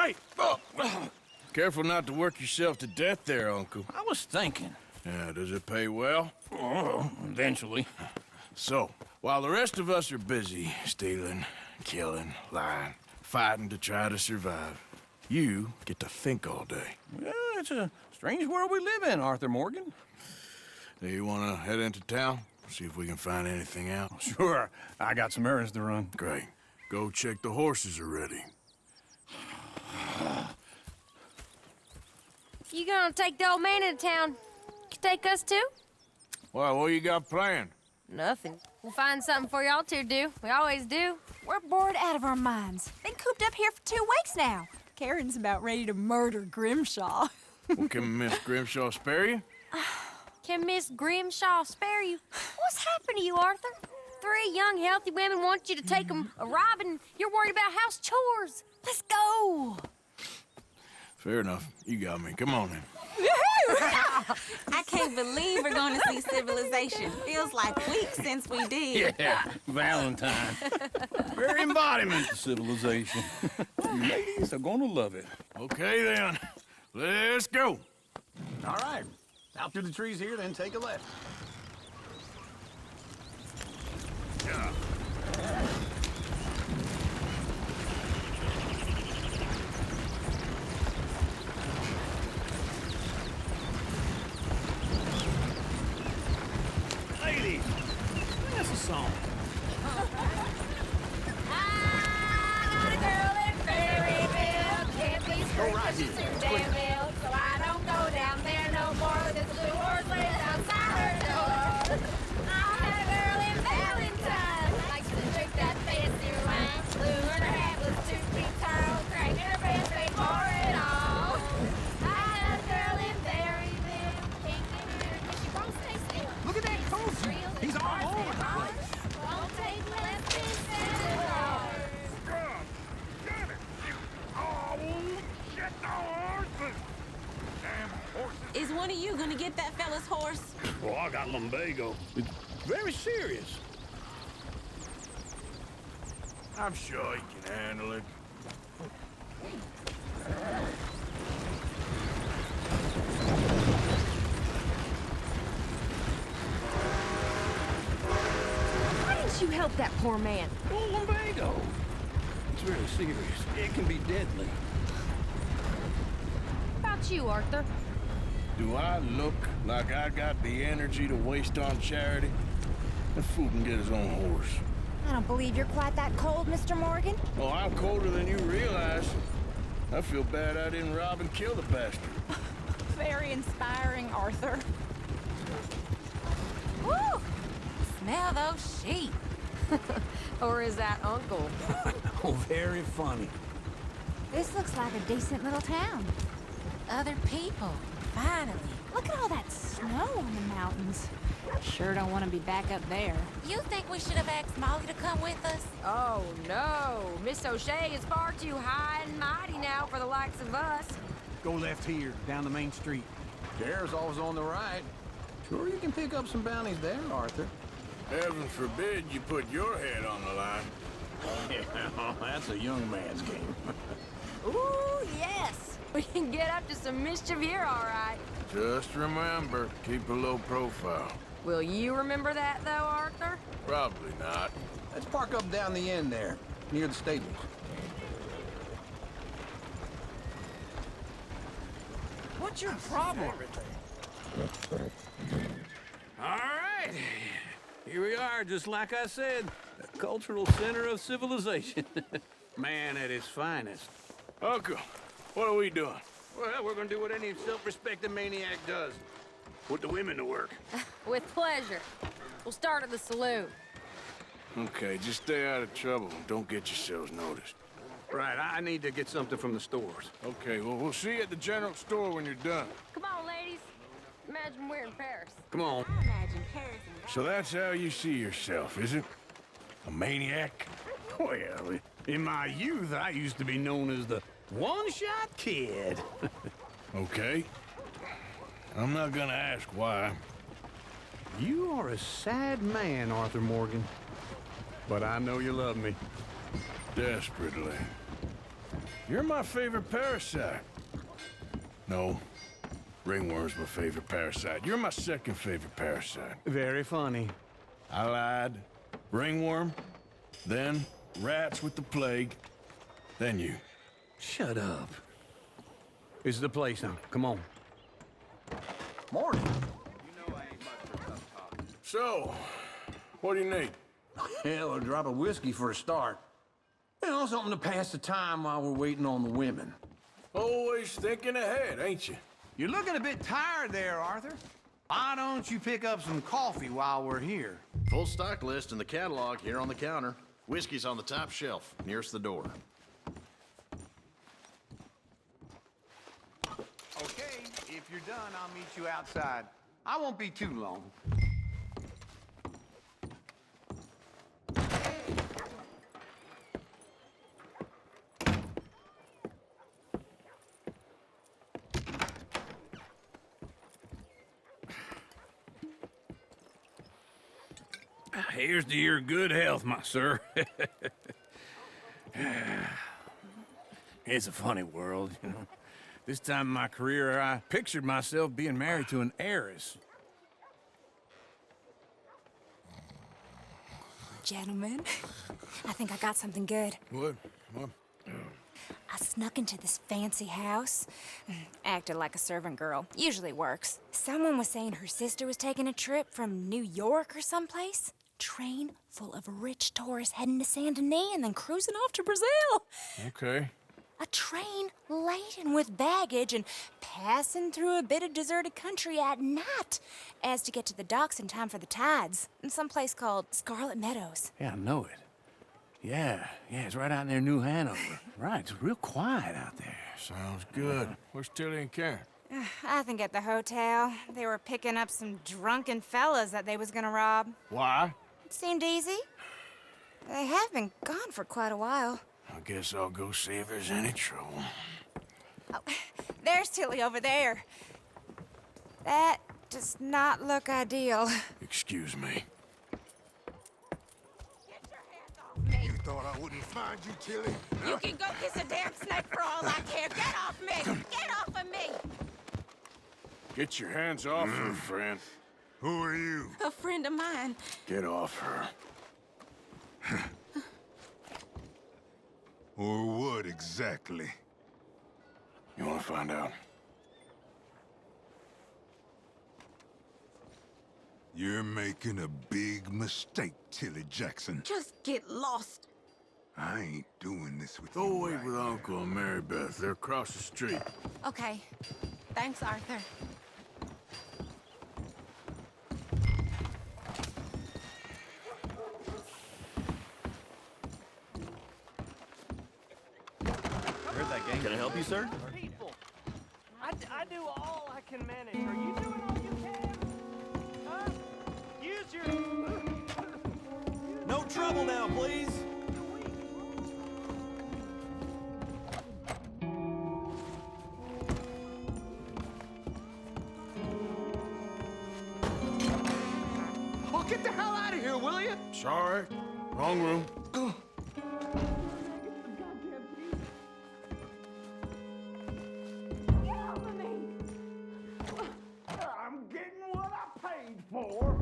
Hey! Careful not to work yourself to death there, Uncle. I was thinking. Yeah, does it pay well? Oh, eventually. So, while the rest of us are busy stealing, killing, lying, fighting to try to survive, you get to think all day. Yeah, it's a strange world we live in, Arthur Morgan. Do you want to head into town? See if we can find anything out? Sure, I got some errands to run. Great. Go check the horses are ready. You gonna take the old man into town? Take us too? Well, what you got planned? Nothing. We'll find something for y'all to do. We always do. We're bored out of our minds. Been cooped up here for 2 weeks now. Karen's about ready to murder Grimshaw. Well, can Miss Grimshaw spare you? Can Miss Grimshaw spare you? What's happened to you, Arthur? 3 young, healthy women want you to take them a robbing. You're worried about house chores. Let's go. Fair enough. You got me. Come on then. I can't believe we're going to see civilization. Feels like weeks since we did. Yeah, Valentine. Very embodiment of civilization. You ladies are gonna love it. Okay then. Let's go. All right. Out through the trees here, then take a left. Ladies, that's a song. Go right here. So I don't go down there no more with this blue horse laid outside her door. I had a girl in Valentine, likes to drink that fancy wine. Blue and her hat was 2 feet tall, cranking her best paid for it all. I had a girl in Berryville, can't get her 'cause she won't stay still. Look at that coach. He's all over the place. Won't take less than $7. Is one of you going to get that fella's horse? Well, I got lumbago. It's very serious. I'm sure he can handle it. Why didn't you help that poor man? Oh, lumbago. It's very serious. It can be deadly. How about you, Arthur? Do I look like I got the energy to waste on charity? That fool can get his own horse. I don't believe you're quite that cold, Mr. Morgan. Oh, I'm colder than you realize. I feel bad I didn't rob and kill the bastard. Very inspiring, Arthur. Woo! Smell those sheep. Or is that Uncle? Oh, very funny. This looks like a decent little town. Other people. Finally. Look at all that snow on the mountains. Sure don't want to be back up there. You think we should have asked Molly to come with us? Oh, no. Miss O'Shea is far too high and mighty now for the likes of us. Go left here, down the main street. Care's always on the right. Sure you can pick up some bounties there, Arthur. Heaven forbid you put your head on the line. Yeah, that's a young man's game. Ooh, yes. We can get up to some mischief here, all right. Just remember, keep a low profile. Will you remember that, though, Arthur? Probably not. Let's park up down the end there, near the stables. What's your problem? All right. Here we are, just like I said. The cultural center of civilization. Man at his finest. Uncle, what are we doing? Well, we're gonna do what any self-respecting maniac does. Put the women to work. With pleasure. We'll start at the saloon. Okay, just stay out of trouble and don't get yourselves noticed. Right, I need to get something from the stores. Okay, well, we'll see you at the general store when you're done. Come on, ladies. Imagine we're in Paris. Come on. I imagine Paris and So that's how you see yourself, is it? A maniac? Well, in my youth, I used to be known as the one-shot kid. Okay. I'm not gonna ask why. You are a sad man, Arthur Morgan. But I know you love me. Desperately. You're my favorite parasite. No, ringworm's my favorite parasite. You're my second favorite parasite. Very funny. I lied. Ringworm, then rats with the plague, then you. Shut up. This is the place now. Come on. Morning. So, what do you need? Hell, a drop of whiskey for a start. You know, something to pass the time while we're waiting on the women. Always thinking ahead, ain't you? You're looking a bit tired there, Arthur. Why don't you pick up some coffee while we're here? Full stock list in the catalog here on the counter. Whiskey's on the top shelf, nearest the door. Okay, if you're done, I'll meet you outside. I won't be too long. Here's to your good health, my sir. It's a funny world, you know. This time in my career, I pictured myself being married to an heiress. Gentlemen, I think I got something good. What? What? I snuck into this fancy house. Acted like a servant girl. Usually works. Someone was saying her sister was taking a trip from New York or someplace. Train full of rich tourists heading to Saint Denis and then cruising off to Brazil. Okay. A train laden with baggage and passing through a bit of deserted country at night as to get to the docks in time for the tides in some place called Scarlet Meadows. Yeah, I know it. Yeah, it's right out near New Hanover. Right, it's real quiet out there. Sounds good. Where's Tilly and Karen? I think at the hotel. They were picking up some drunken fellas that they was gonna rob. Why? It seemed easy. They have been gone for quite a while. I guess I'll go see if there's any trouble. Oh, there's Tilly over there. That does not look ideal. Excuse me. You thought I wouldn't find you, Tilly? You can go kiss a damn snake for all I care. Get off me! Get off of me! Get your hands off her, friend. Who are you? A friend of mine. Get off her. Or what exactly? You want to find out? You're making a big mistake, Tilly Jackson. Just get lost. I ain't doing this with Go you wait right with now. Uncle and Mary Beth. They're across the street. Okay. Thanks, Arthur. Can I help you, sir? People. I do all I can manage. Are you doing all you can? Huh? Use your... No trouble now, please. Oh, get the hell out of here, will you? Sorry. Wrong room. I'm getting what I paid for.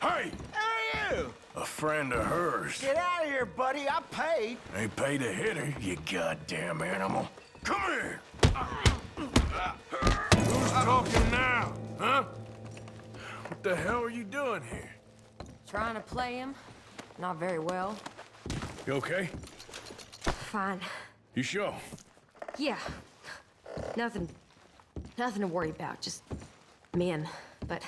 Hey! Hey, you! A friend of hers. Get out of here, buddy. I paid. Ain't paid to hit her, you goddamn animal. Come here! Who's talking now? Huh? What the hell are you doing here? Trying to play him. Not very well. You okay? Fine. You sure? Yeah. Nothing to worry about. Just men. But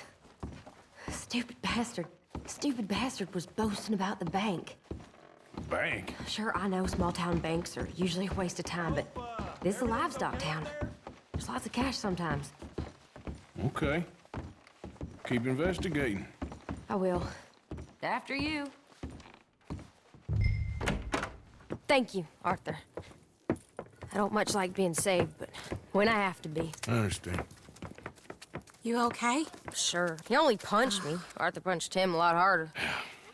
stupid bastard was boasting about the bank. Bank? Sure, I know small town banks are usually a waste of time, but this is a livestock town. There's lots of cash sometimes. Okay. Keep investigating. I will. After you. Thank you, Arthur. I don't much like being saved, but when I have to be. I understand. You okay? Sure. He only punched me. Arthur punched him a lot harder.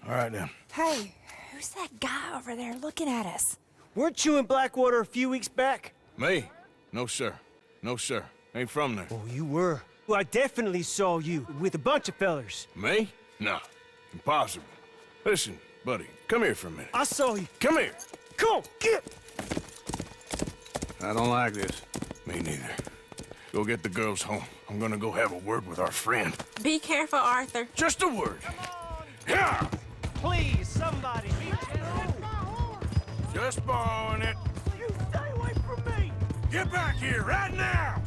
All right, then. Hey, Who's that guy over there looking at us? Weren't you in Blackwater a few weeks back? Me? No, sir. No, sir. Ain't from there. Oh, you were. Well, I definitely saw you with a bunch of fellers. Me? No. Impossible. Listen, buddy, come here for a minute. I saw you. Come here. Come on, get! I don't like this. Me neither. Go get the girls home. I'm gonna go have a word with our friend. Be careful, Arthur. Just a word. Yeah! Please, somebody, be gentle. Just borrowing it. You stay away from me! Get back here right now!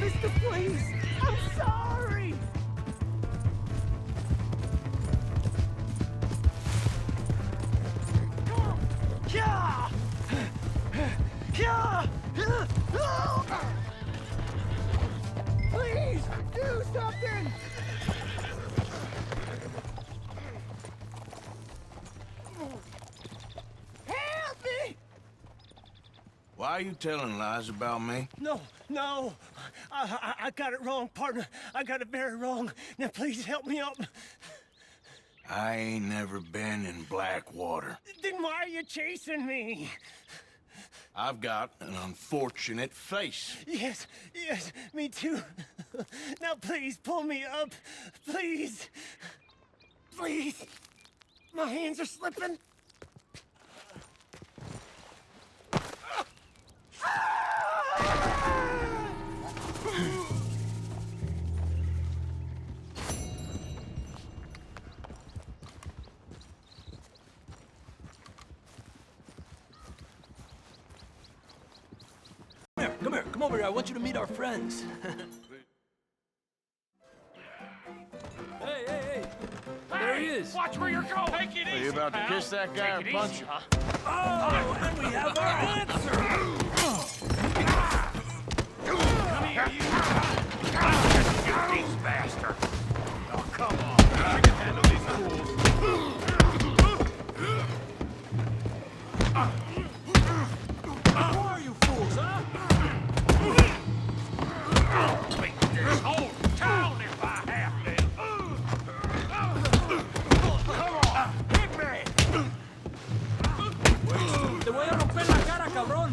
Mister, please! I'm sorry! Yeah! Yeah! Please, do something! Help me! Why are you telling lies about me? No, no. I got it wrong, partner. I got it very wrong. Now, please help me up. I ain't never been in Blackwater. Then why are you chasing me? I've got an unfortunate face. Yes, yes, me too. Now, please, pull me up. Please. Please. My hands are slipping. Come over here. I want you to meet our friends. Hey! There he is. Watch where you're going. Take it easy, Are you about to kiss that guy or punch him? Oh, and we have our answer. Come here, you. These bastard. Oh, come on. I can handle these fools. Who are you fools, huh? Make this whole town if I have to. Come on, hit me. Te voy a romper la cara, cabrón.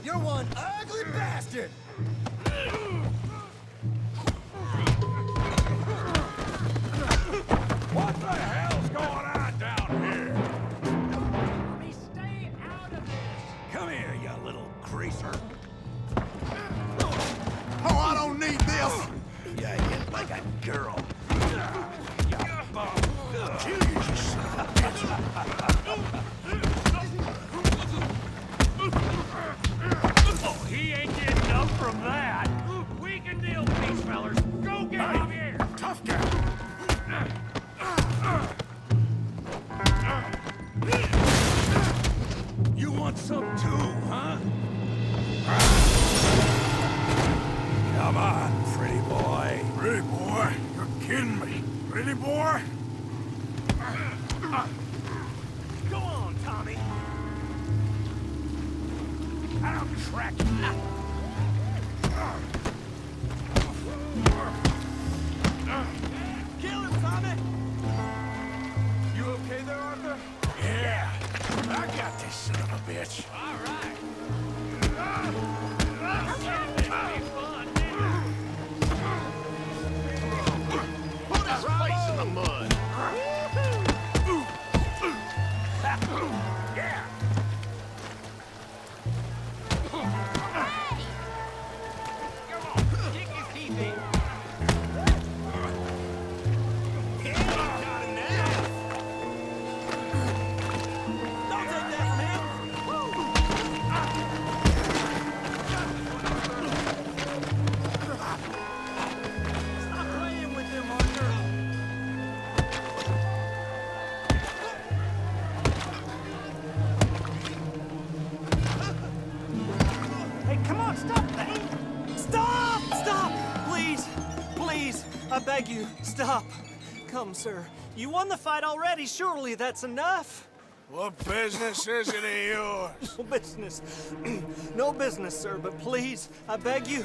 You're one ugly bastard! What the hell's going on down here? Let me stay out of this. Come here, you little greaser. Oh, I don't need this! Yeah, you like a girl. You bum. Kill you, you son of a bitch. Oh, he ain't getting up from that. We can deal with these fellers. Go get him here. Tough guy. You want some too, huh? Come on, pretty boy. Pretty boy? You're kidding me. Pretty boy? Go on, Tommy. I'll track you. Kill him, Tommy. You okay there, Arthur? Yeah. I got this son of a bitch. All right. Put his face in the mud. Yeah. Come on, kick his teeth in. Yeah, got him now. Don't take that from him. Stop playing with him, Arthur. Hey, come on, stop that! Stop! Stop! Please! Please! I beg you, stop! Come, sir. You won the fight already. Surely that's enough. What business is it of yours? No business. No business, sir, but please, I beg you.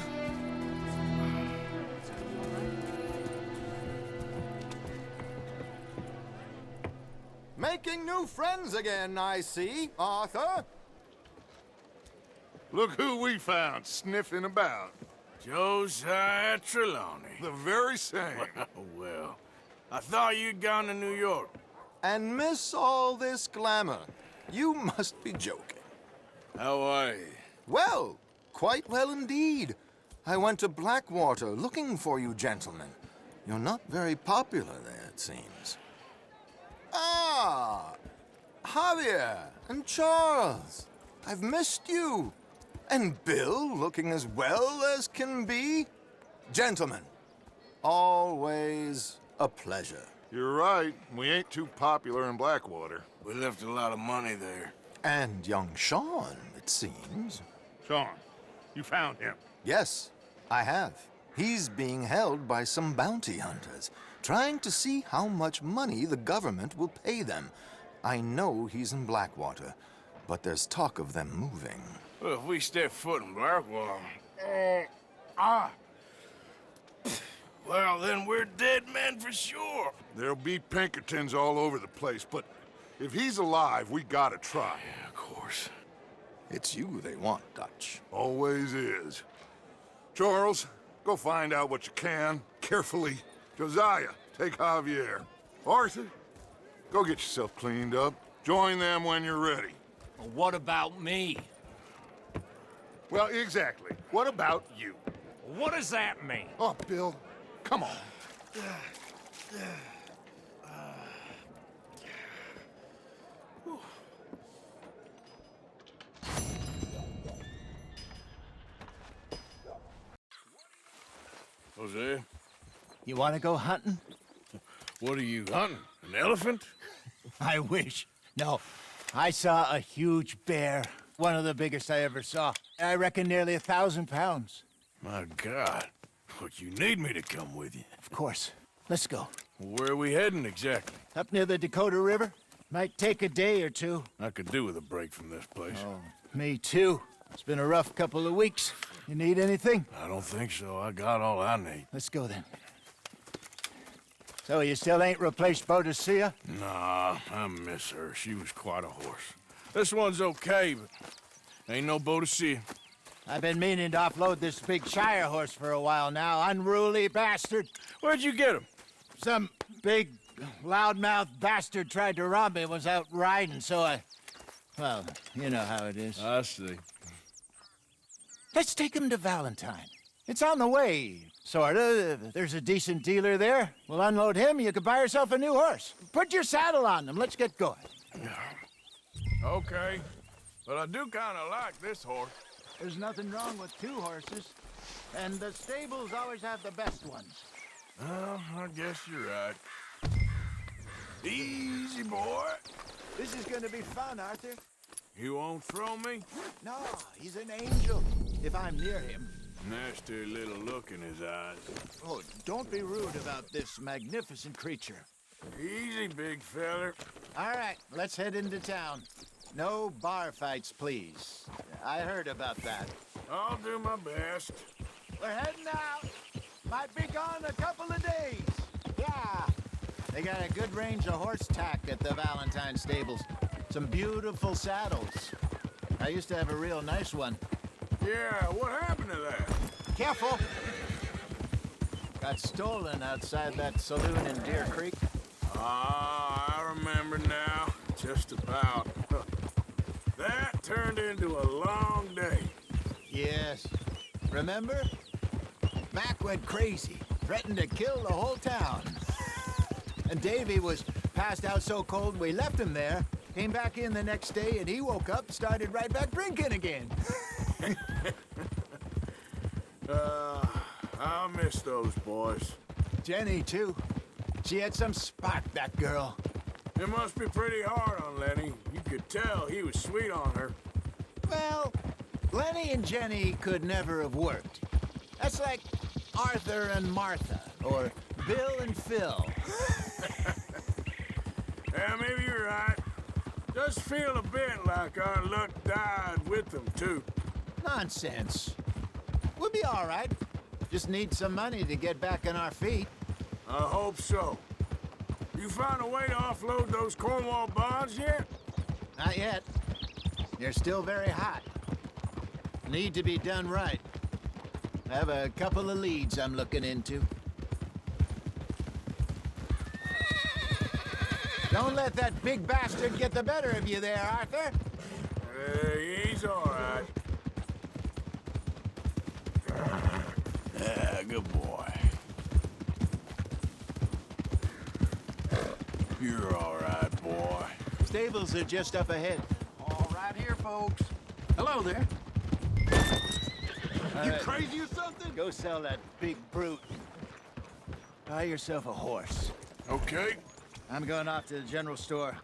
Making new friends again, I see, Arthur. Look who we found sniffing about. Josiah Trelawney. The very same. Well, I thought you'd gone to New York. And miss all this glamour. You must be joking. How are you? Well, quite well indeed. I went to Blackwater looking for you gentlemen. You're not very popular there, it seems. Ah, Javier and Charles. I've missed you. And Bill looking as well as can be. Gentlemen, always a pleasure. You're right. We ain't too popular in Blackwater. We left a lot of money there. And young Sean, it seems. Sean, you found him. Yes, I have. He's being held by some bounty hunters, trying to see how much money the government will pay them. I know he's in Blackwater, but there's talk of them moving. Well, if we step foot in Blackwater... Well, then we're dead men for sure. There'll be Pinkertons all over the place, but if he's alive, we gotta try. Yeah, of course. It's you they want, Dutch. Always is. Charles, go find out what you can, carefully. Josiah, take Javier. Arthur, go get yourself cleaned up. Join them when you're ready. Well, what about me? Well, exactly. What about you? What does that mean? Oh, Bill, come on. Jose, You want to go hunting? what are you hunting? An elephant? I wish. No. I saw a huge bear. One of the biggest I ever saw. I reckon nearly 1,000 pounds. My God. What, you need me to come with you? Of course. Let's go. Where are we heading exactly? Up near the Dakota River. Might take a day or two. I could do with a break from this place. Oh, me too. It's been a rough couple of weeks. You need anything? I don't think so. I got all I need. Let's go then. So you still ain't replaced Boadicea? Nah, I miss her. She was quite a horse. This one's okay, but ain't no Boadicea. I've been meaning to offload this big Shire horse for a while now. Unruly bastard. Where'd you get him? Some big, loudmouth bastard tried to rob me and was out riding, so I... Well, you know how it is. I see. Let's take him to Valentine. It's on the way, sorta. There's a decent dealer there. We'll unload him, you could buy yourself a new horse. Put your saddle on him, let's get going. Okay, but I do kind of like this horse. There's nothing wrong with two horses, and the stables always have the best ones. Well, I guess you're right. Easy, boy. This is gonna be fun, Arthur. You won't throw me? No, he's an angel, if I'm near him. Nasty little look in his eyes. Oh, don't be rude about this magnificent creature. Easy, big feller. All right, let's head into town. No bar fights, please. I heard about that. I'll do my best. We're heading out. Might be gone a couple of days. Yeah. They got a good range of horse tack at the Valentine stables. Some beautiful saddles. I used to have a real nice one. Yeah, what happened to that? Careful! Got stolen outside that saloon in Deer Creek. Ah, I remember now. Just about. That turned into a long day. Yes. Remember? Mac went crazy, threatened to kill the whole town. And Davy was passed out so cold we left him there. Came back in the next day and he woke up, started right back drinking again. I miss those boys. Jenny, too. She had some spark, that girl. It must be pretty hard on Lenny. You could tell he was sweet on her. Well, Lenny and Jenny could never have worked. That's like Arthur and Martha, or Bill and Phil. Yeah, maybe you're right. Does feel a bit like our luck died with them, too. Nonsense. We'll be all right. Just need some money to get back on our feet. I hope so. You found a way to offload those Cornwall bonds yet? Not yet. They're still very hot. Need to be done right. I have a couple of leads I'm looking into. Don't let that big bastard get the better of you there, Arthur. He's all right. Yeah, good boy. You're all right, boy. Stables are just up ahead. All right here, folks. Hello there. You crazy or something? Go sell that big brute. Buy yourself a horse. Okay. I'm going off to the general store.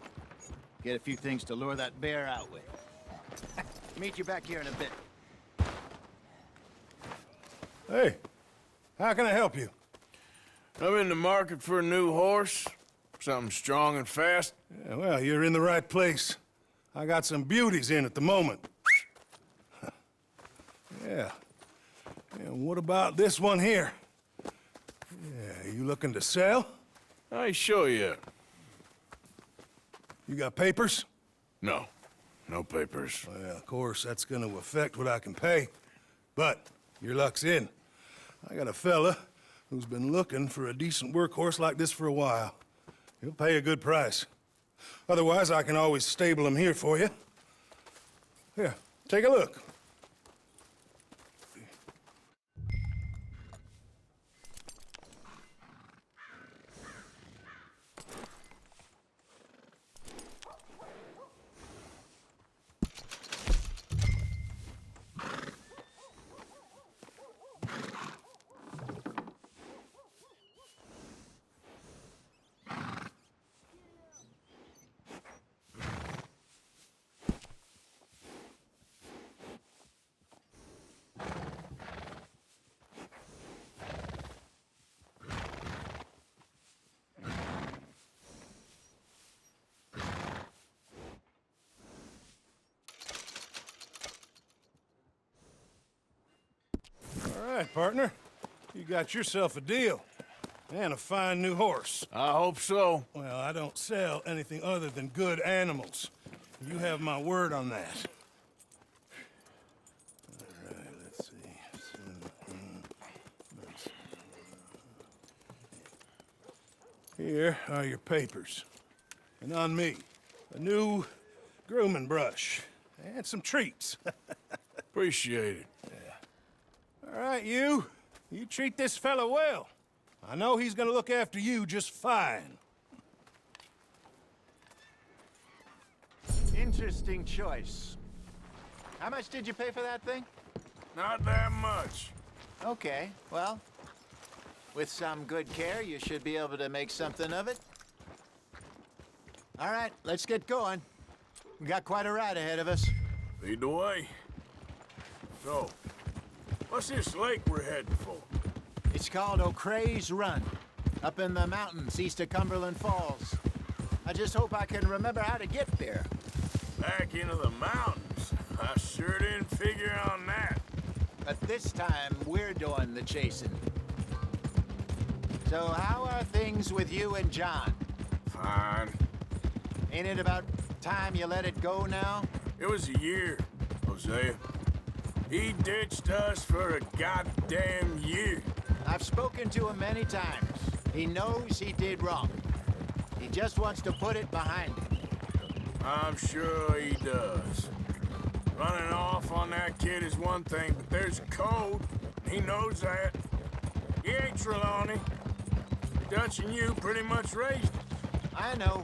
Get a few things to lure that bear out with. Meet you back here in a bit. Hey, how can I help you? I'm in the market for a new horse. Something strong and fast. Yeah, well, you're in the right place. I got some beauties in at the moment. Yeah. And what about this one here? Yeah, you looking to sell? I ain't sure yet. You got papers? No. No papers. Well, of course, that's gonna affect what I can pay. But your luck's in. I got a fella who's been looking for a decent workhorse like this for a while. He'll pay a good price. Otherwise, I can always stable him here for you. Here, take a look. All right, partner. You got yourself a deal. And a fine new horse. I hope so. Well, I don't sell anything other than good animals. You have my word on that. All right, let's see. Here are your papers. And on me, a new grooming brush. And some treats. Appreciate it. All right, you. You treat this fella well. I know he's gonna look after you just fine. Interesting choice. How much did you pay for that thing? Not that much. Okay, well, with some good care, you should be able to make something of it. All right, let's get going. We got quite a ride ahead of us. Lead the way. So, what's this lake we're heading for? It's called O'Creagh's Run, up in the mountains east of Cumberland Falls. I just hope I can remember how to get there. Back into the mountains? I sure didn't figure on that. But this time, we're doing the chasing. So how are things with you and John? Fine. Ain't it about time you let it go now? It was a year, Hosea. He ditched us for a goddamn year. I've spoken to him many times. He knows he did wrong. He just wants to put it behind him. I'm sure he does. Running off on that kid is one thing, but there's a code. He knows that. He ain't Trelawney. Dutch and you pretty much raised him. I know.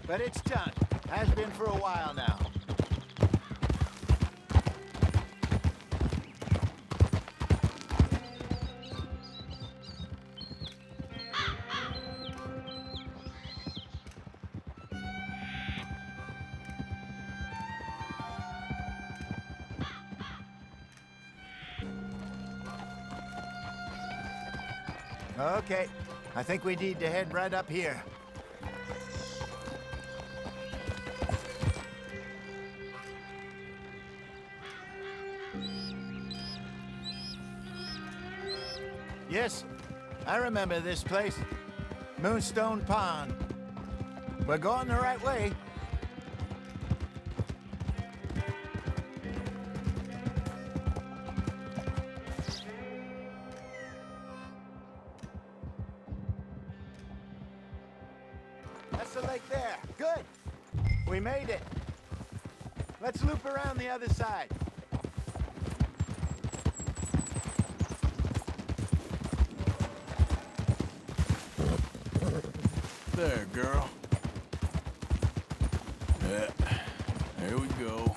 But it's done. Has been for a while now. Okay, I think we need to head right up here. Yes, I remember this place. Moonstone Pond. We're going the right way. That's the lake there. Good. We made it. Let's loop around the other side. There, girl. Yeah, there we go.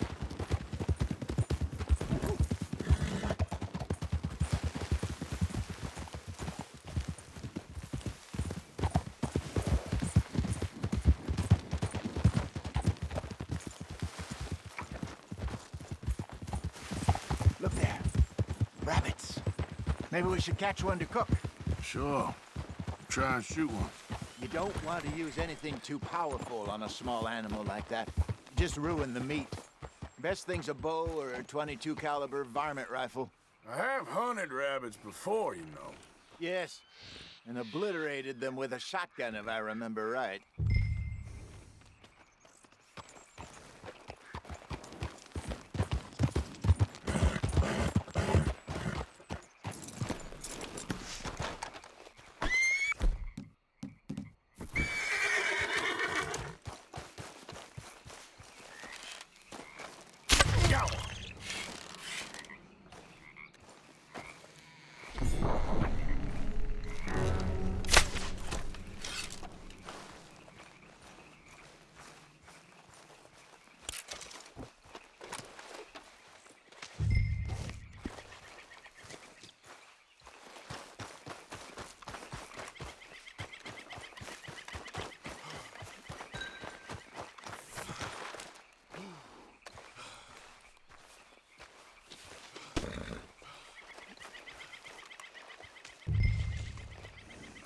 Look there. Rabbits. Maybe we should catch one to cook. Sure. Try and shoot one. You don't want to use anything too powerful on a small animal like that. Just ruin the meat. Best thing's a bow or a .22 caliber varmint rifle. I have hunted rabbits before, you know. Yes, and obliterated them with a shotgun if I remember right.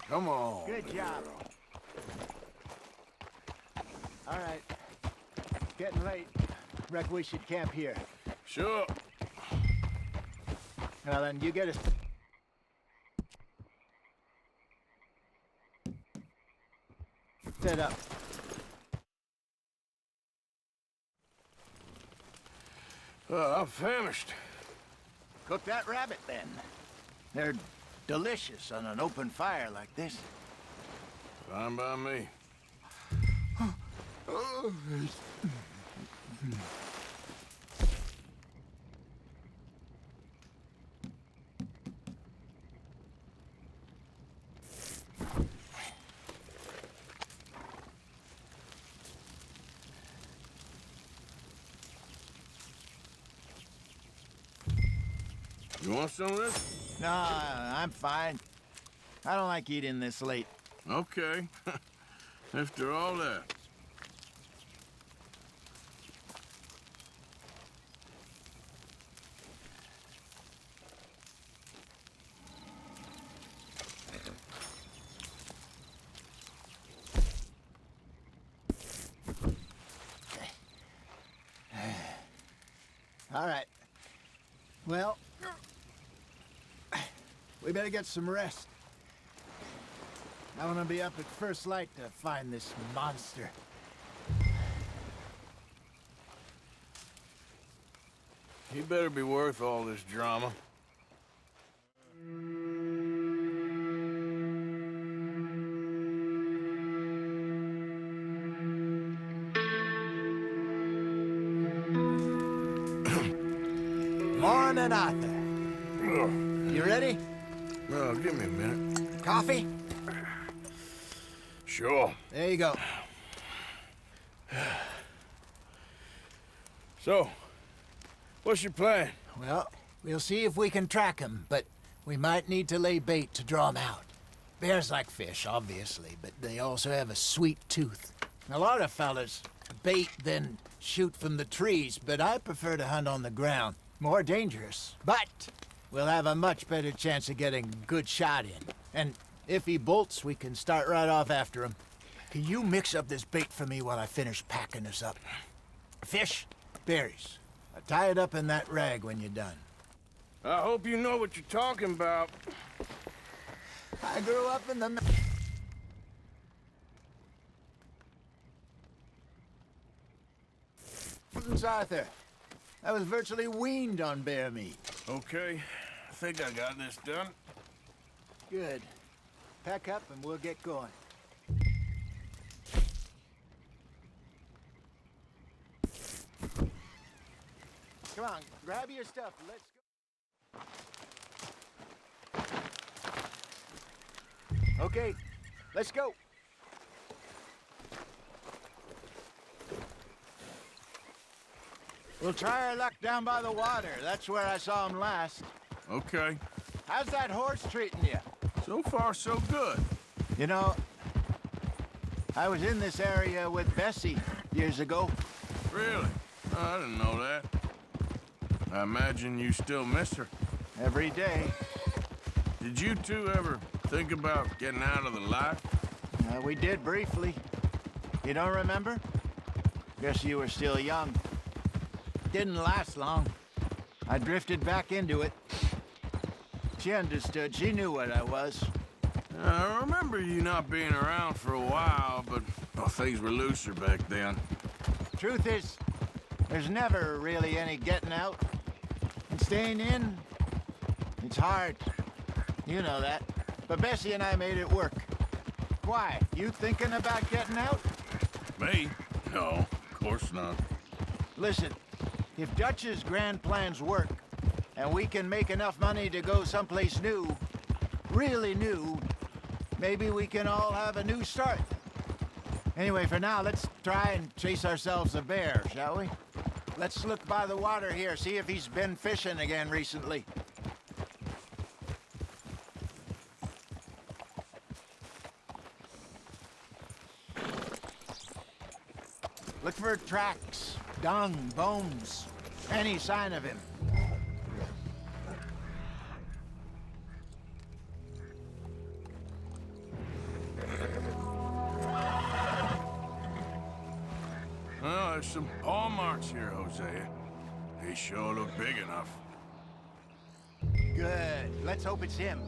Come on. Good job. All right. Getting late. Reckon we should camp here. Sure. Now then, you get us. Set up. I'm famished. Cook that rabbit then. They're delicious on an open fire like this. Fine by me. You want some of this? No, I'm fine. I don't like eating this late. Okay. After all that. All right. Well, we better get some rest. I want to be up at first light to find this monster. He better be worth all this drama. Morning, Arthur. You ready? Well, give me a minute. Coffee? Sure. There you go. So, what's your plan? Well, we'll see if we can track him, but we might need to lay bait to draw him out. Bears like fish, obviously, but they also have a sweet tooth. A lot of fellas bait, then shoot from the trees, but I prefer to hunt on the ground. More dangerous, but we'll have a much better chance of getting a good shot in. And if he bolts, we can start right off after him. Can you mix up this bait for me while I finish packing this up? Fish, berries, Tie it up in that rag when you're done. I hope you know what you're talking about. I grew up in the... mountains, Arthur. I was virtually weaned on bear meat. Okay, I think I got this done. Good. Pack up and we'll get going. Come on, grab your stuff. Let's go. Okay, let's go. We'll try our luck down by the water. That's where I saw him last. Okay. How's that horse treating you? So far, so good. You know, I was in this area with Bessie years ago. Really? Oh, I didn't know that. I imagine you still miss her. Every day. Did you two ever think about getting out of the life? We did briefly. You don't remember? Guess you were still young. Didn't last long. I drifted back into it. She understood. She knew what I was. I remember you not being around for a while, but well, things were looser back then. Truth is, there's never really any getting out. And staying in, it's hard. You know that. But Bessie and I made it work. Why? You thinking about getting out? Me? No, of course not. Listen, if Dutch's grand plans work, and we can make enough money to go someplace new, really new, maybe we can all have a new start. Anyway, for now, let's try and chase ourselves a bear, shall we? Let's look by the water here, see if he's been fishing again recently. Look for tracks, dung, bones, any sign of him. Well, there's some paw marks here, Hosea. They sure look big enough. Good. Let's hope it's him.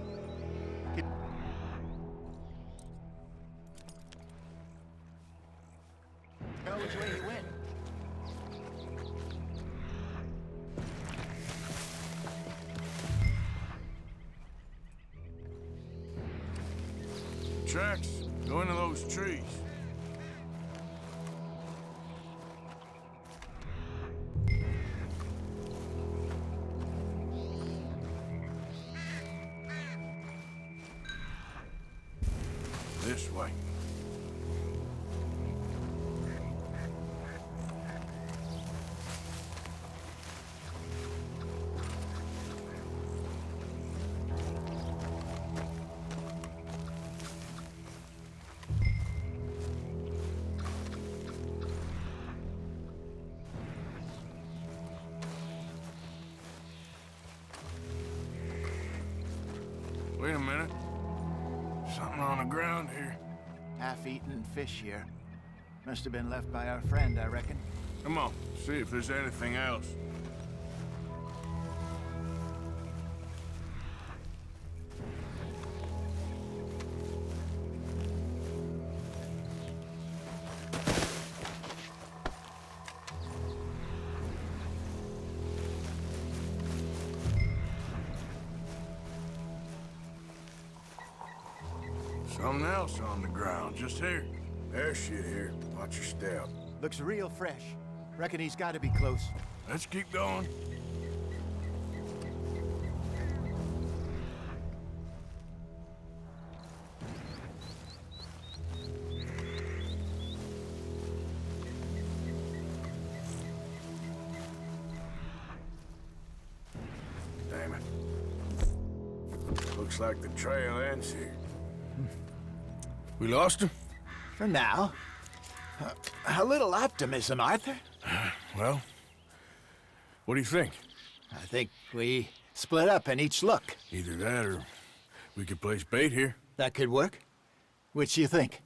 Know which way he went. Tracks go into those trees. This way. Wait a minute. Something on the ground here. Half-eaten fish here. Must have been left by our friend, I reckon. Come on, see if there's anything else. Something else on the ground, just here. There's shit here. Watch your step. Looks real fresh. Reckon he's got to be close. Let's keep going. Damn it. Looks like the trail ends here. We lost him? For now. A little optimism, Arthur. Well, what do you think? I think we split up and each look. Either that or we could place bait here. That could work. Which you think?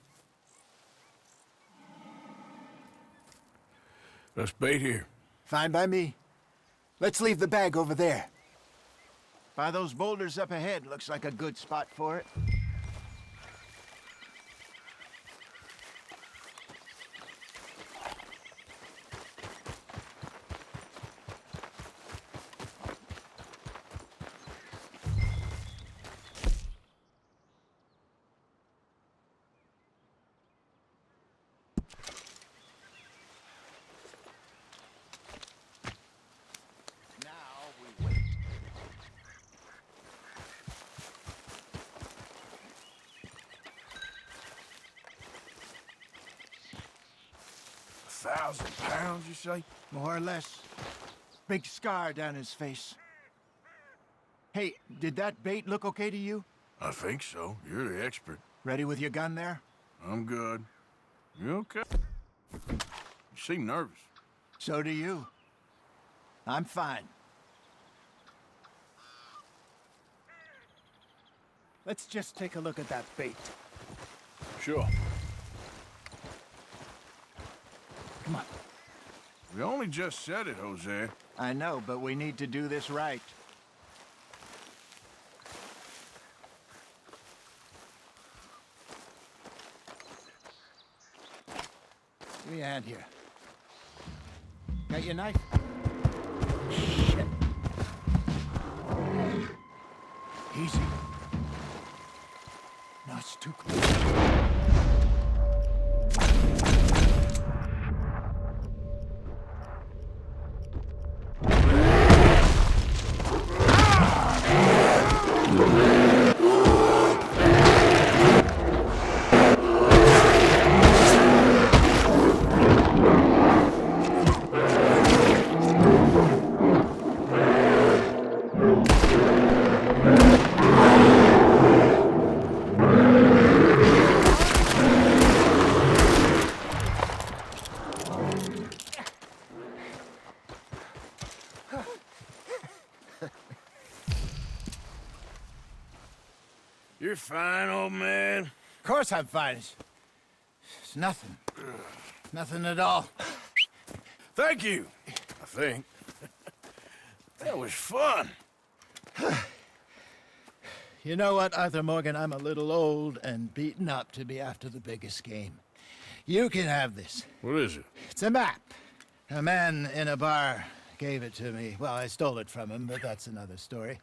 Let's bait here. Fine by me. Let's leave the bag over there. By those boulders up ahead, looks like a good spot for it. £1,000, you say? More or less. Big scar down his face. Hey, did that bait look okay to you? I think so. You're the expert. Ready with your gun there? I'm good. You okay? You seem nervous. So do you. I'm fine. Let's just take a look at that bait. Sure. Come on. We only just said it, Jose. I know, but we need to do this right. Give me a hand here. Got your knife? Shit. Easy. No, it's too close. You're fine, old man. Of course I'm fine. It's nothing. Nothing at all. Thank you, I think. That was fun. You know what, Arthur Morgan? I'm a little old and beaten up to be after the biggest game. You can have this. What is it? It's a map. A man in a bar gave it to me. Well, I stole it from him, but that's another story.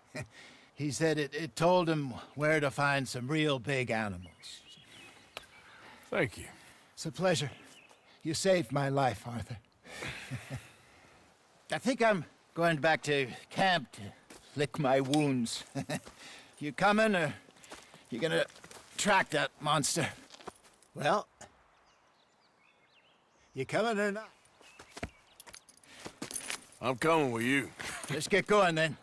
He said it told him where to find some real big animals. Thank you. It's a pleasure. You saved my life, Arthur. I think I'm going back to camp to lick my wounds. You coming, or you gonna track that monster? Well, you coming or not? I'm coming with you. Let's get going, then.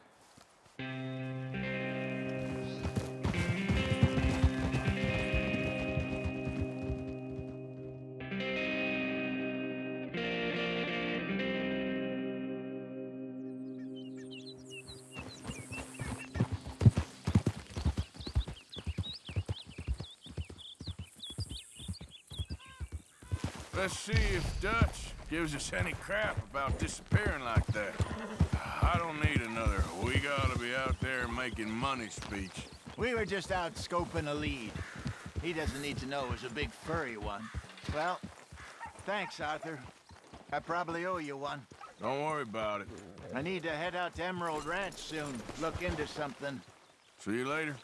Let's see if Dutch gives us any crap about disappearing like that. I don't need another "we gotta be out there making money" speech. We were just out scoping a lead. He doesn't need to know it was a big furry one. Well, thanks, Arthur. I probably owe you one. Don't worry about it. I need to head out to Emerald Ranch soon. Look into something. See you later.